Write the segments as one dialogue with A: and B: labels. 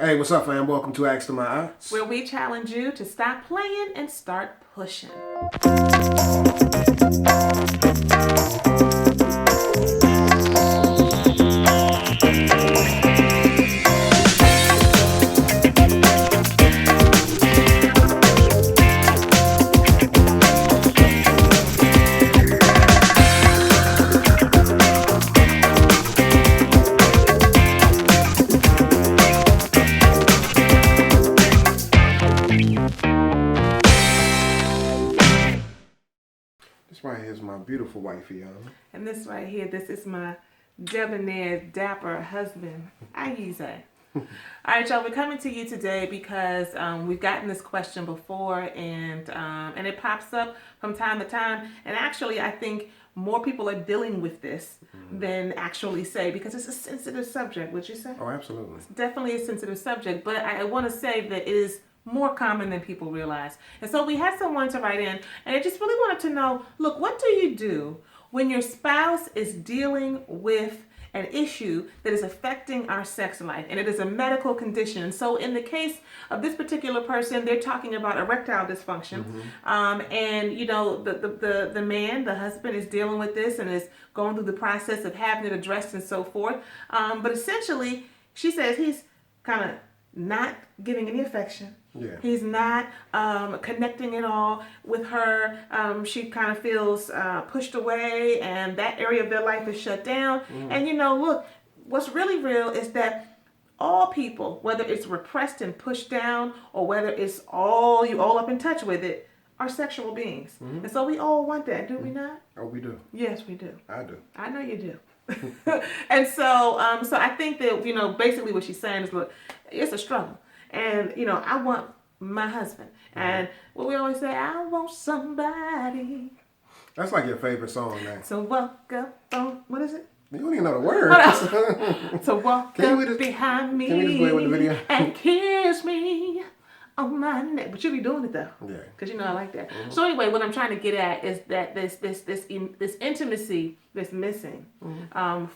A: Hey, what's up, fam? Welcome to Axe to My Eyes.
B: where we challenge you to stop playing and start pushing.
A: This right here is my beautiful wife, Aiyana.
B: And this right here, this is my debonair, dapper husband, Ayize. All right, y'all, we're coming to you today because we've gotten this question before, and it pops up from time to time. And actually, I think more people are dealing with this than actually say, because it's a sensitive subject, would you say?
A: Oh, absolutely.
B: It's definitely a sensitive subject, but I want to say that it is more common than people realize. And so we had someone to write in, and I just really wanted to know, look, what do you do when your spouse is dealing with an issue that is affecting our sex life, and it is a medical condition? So in the case of this particular person, they're talking about erectile dysfunction. And you know, the man, the husband, is dealing with this and is going through the process of having it addressed and so forth. But essentially, she says he's kind of not giving any affection.
A: Yeah.
B: He's not connecting at all with her. She kind of feels pushed away, and that area of their life is shut down. And you know, look, what's really real is that all people, whether it's repressed and pushed down, or whether it's all up in touch with it, are sexual beings. And so we all want that, do we not?
A: Oh, we do.
B: Yes, we do.
A: I do.
B: I know you do. And so I think that, you know, basically what she's saying is, look, it's a struggle. And, you know, I want my husband. And what we always say, I want somebody.
A: That's like your favorite song, man.
B: So walk up on, what is it?
A: You don't even know the words.
B: So walk
A: Can we
B: up
A: just-
B: behind me
A: can we just play with the video?
B: and kiss me on my neck. But you be doing it though.
A: Yeah.
B: Because you know I like that. So anyway, what I'm trying to get at is that this intimacy that's missing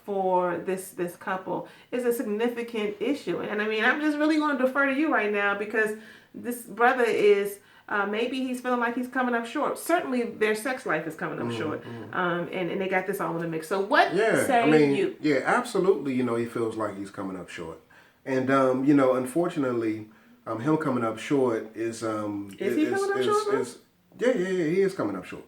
B: for this couple is a significant issue. And I mean, I'm just really going to defer to you right now, because this brother is maybe he's feeling like he's coming up short. Certainly their sex life is coming up short. And they got this all in the mix. So what say you?
A: Yeah, absolutely. You know, he feels like he's coming up short. And, you know, unfortunately, him coming up short is...
B: Is he coming up short?
A: Yeah, he is coming up short.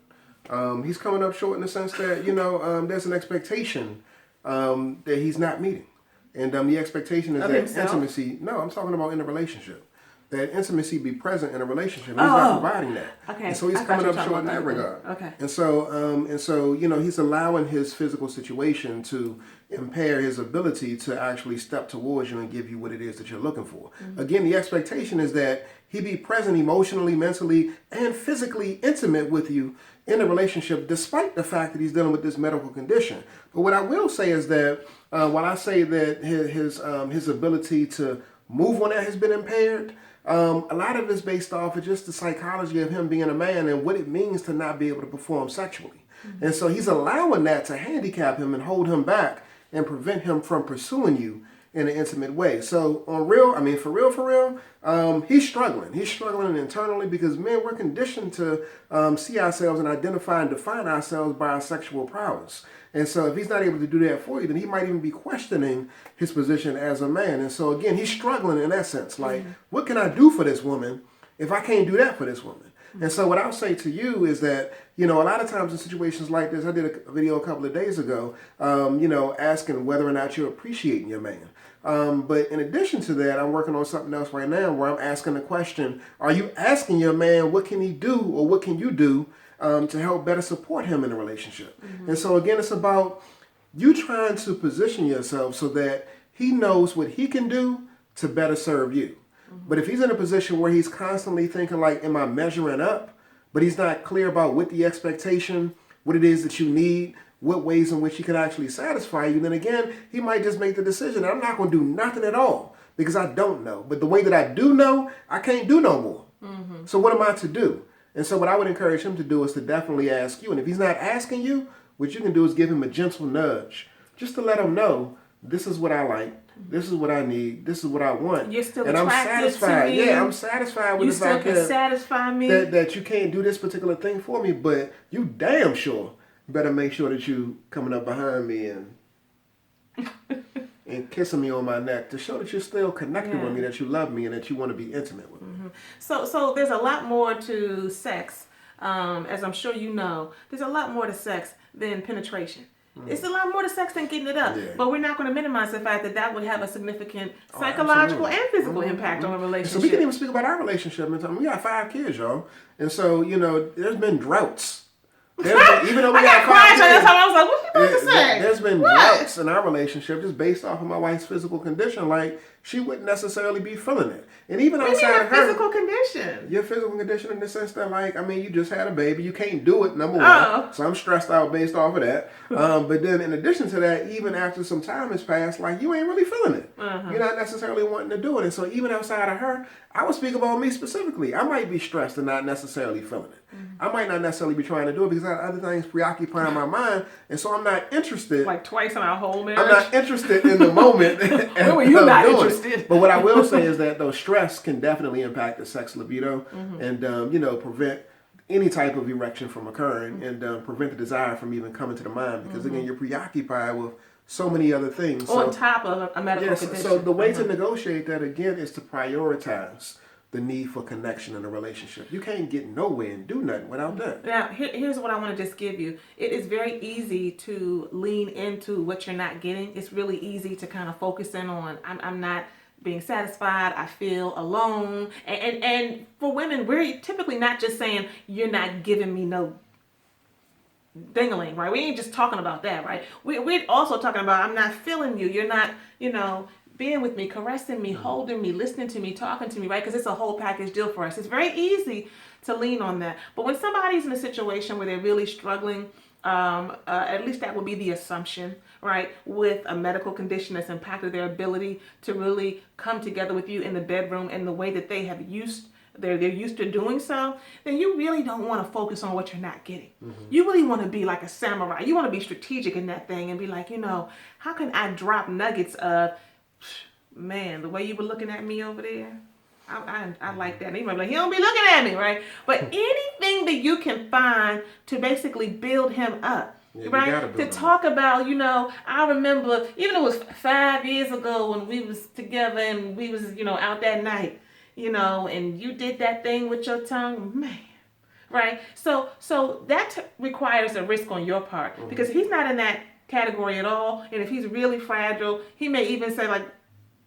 A: He's coming up short in the sense that, you know, there's an expectation that he's not meeting. And the expectation is
B: Of
A: that
B: himself?
A: intimacy... No, I'm talking about in a relationship. That intimacy be present in a relationship. He's not providing that.
B: Okay.
A: And so he's
B: I thought
A: coming
B: you
A: up
B: were
A: short in
B: talking
A: that
B: about
A: regard.
B: Okay.
A: And so, you know, he's allowing his physical situation to impair his ability to actually step towards you and give you what it is that you're looking for. Again, the expectation is that he be present emotionally, mentally, and physically intimate with you in a relationship, despite the fact that he's dealing with this medical condition. But what I will say is that while I say that his ability to move on that has been impaired, a lot of it's based off of just the psychology of him being a man and what it means to not be able to perform sexually. And so he's allowing that to handicap him and hold him back and prevent him from pursuing you in an intimate way. So for real, he's struggling. He's struggling internally because, man, we're conditioned to see ourselves and identify and define ourselves by our sexual prowess. And so if he's not able to do that for you, then he might even be questioning his position as a man. And so, again, he's struggling in that sense. Like, what can I do for this woman if I can't do that for this woman? And so what I'll say to you is that, you know, a lot of times in situations like this, I did a video a couple of days ago, you know, asking whether or not you're appreciating your man. But in addition to that, I'm working on something else right now where I'm asking the question, are you asking your man what can he do or what can you do to help better support him in a relationship? And so again, it's about you trying to position yourself so that he knows what he can do to better serve you. But if he's in a position where he's constantly thinking like, am I measuring up? But he's not clear about what the expectation, what it is that you need, what ways in which he can actually satisfy you, then again, he might just make the decision, I'm not going to do nothing at all because I don't know. But the way that I do know, I can't do no more. So what am I to do? And so what I would encourage him to do is to definitely ask you. And if he's not asking you, what you can do is give him a gentle nudge just to let him know, this is what I like. This is what I need. This is what I want.
B: You're still
A: and I'm
B: attracted
A: satisfied.
B: to me.
A: Yeah, I'm satisfied with
B: You
A: the
B: still
A: fact
B: can satisfy me.
A: that you can't do this particular thing for me, but you damn sure better make sure that you coming up behind me and kissing me on my neck to show that you're still connected with me, that you love me, and that you want to be intimate with me.
B: So there's a lot more to sex, as I'm sure you know. There's a lot more to sex than penetration. It's a lot more to sex than getting it up. Yeah. But we're not going to minimize the fact that that would have a significant psychological and physical impact on a relationship.
A: So we can even speak about our relationship. We got 5 kids, y'all. And so, there's been droughts. Even though we got 5 kids.
B: That's how I was like, what you about to say?
A: There's been droughts in our relationship just based off of my wife's physical condition. Like, she wouldn't necessarily be feeling it. And even outside of her
B: physical condition.
A: Your physical condition in the sense that, you just had a baby. You can't do it, number one. So I'm stressed out based off of that. But then in addition to that, even after some time has passed, you ain't really feeling it. You're not necessarily wanting to do it. And so even outside of her, I would speak about me specifically. I might be stressed and not necessarily feeling it. I might not necessarily be trying to do it because I have other things preoccupying my mind. And so I'm not interested.
B: Like twice in our whole marriage?
A: I'm not interested in the moment.
B: When were you not interested?
A: But what I will say is that though stress can definitely impact the sex libido and prevent any type of erection from occurring and prevent the desire from even coming to the mind because again you're preoccupied with so many other things
B: on top of a medical condition.
A: So the way to negotiate that again is to prioritize the need for connection in a relationship. You can't get nowhere and do nothing without that.
B: Now, here's what I want to just give you. It is very easy to lean into what you're not getting. It's really easy to kind of focus in on, I'm not being satisfied, I feel alone. And for women, we're typically not just saying, you're not giving me no dingling, right? We ain't just talking about that, right? We're also talking about, I'm not feeling you. You're not, being with me, caressing me, holding me, listening to me, talking to me, right? Because it's a whole package deal for us. It's very easy to lean on that. But when somebody's in a situation where they're really struggling, at least that would be the assumption, right? With a medical condition that's impacted their ability to really come together with you in the bedroom in the way that they have they're used to doing so, then you really don't want to focus on what you're not getting. You really want to be like a samurai. You want to be strategic in that thing and be like, how can I drop nuggets of, man, the way you were looking at me over there, I like that. And you might be like, he don't be looking at me, right? But anything that you can find to basically build him up. Yeah, right? To talk about, I remember, even it was 5 years ago when we was together and we was, out that night, and you did that thing with your tongue, man. Right? So that requires a risk on your part because if he's not in that category at all, and if he's really fragile, he may even say like,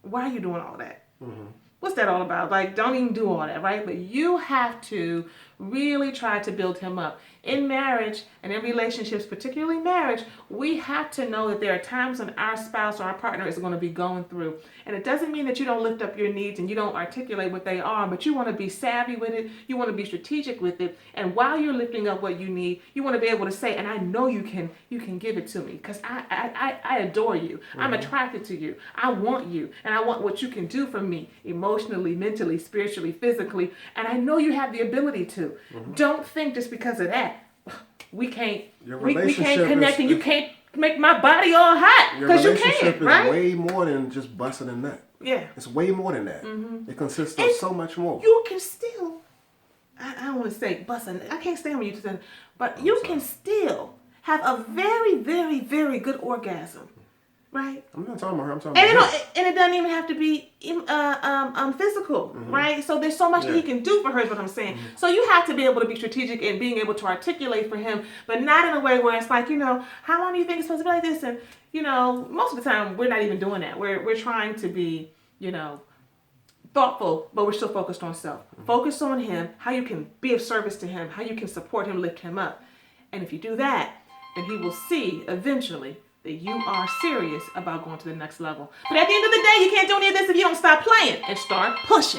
B: why are you doing all that? What's that all about? Like, don't even do all that, right? But you have to really try to build him up. In marriage and in relationships, particularly marriage, we have to know that there are times when our spouse or our partner is going to be going through. And it doesn't mean that you don't lift up your needs and you don't articulate what they are, but you want to be savvy with it. You want to be strategic with it. And while you're lifting up what you need, you want to be able to say, and I know you can give it to me because I adore you. I'm attracted to you. I want you. And I want what you can do for me emotionally, mentally, spiritually, physically. And I know you have the ability to. Don't think just because of that, we can't connect and you can't make my body all hot because you can't, right?
A: Your relationship is way more than just busting a nut.
B: Yeah.
A: It's way more than that. It consists of so much more.
B: You can still, I don't want to say busting, I can't stand when you say, but you can still have a very, very, very good orgasm. Right?
A: I'm not talking about her. I'm talking about him.
B: And it doesn't even have to be physical, right? So there's so much that he can do for her is what I'm saying. So you have to be able to be strategic in being able to articulate for him, but not in a way where it's like, how long do you think it's supposed to be like this? And, most of the time we're not even doing that. We're trying to be, thoughtful, but we're still focused on self. Focus on him, how you can be of service to him, how you can support him, lift him up. And if you do that, then he will see eventually that you are serious about going to the next level. But at the end of the day, you can't do any of this if you don't stop playing and start pushing.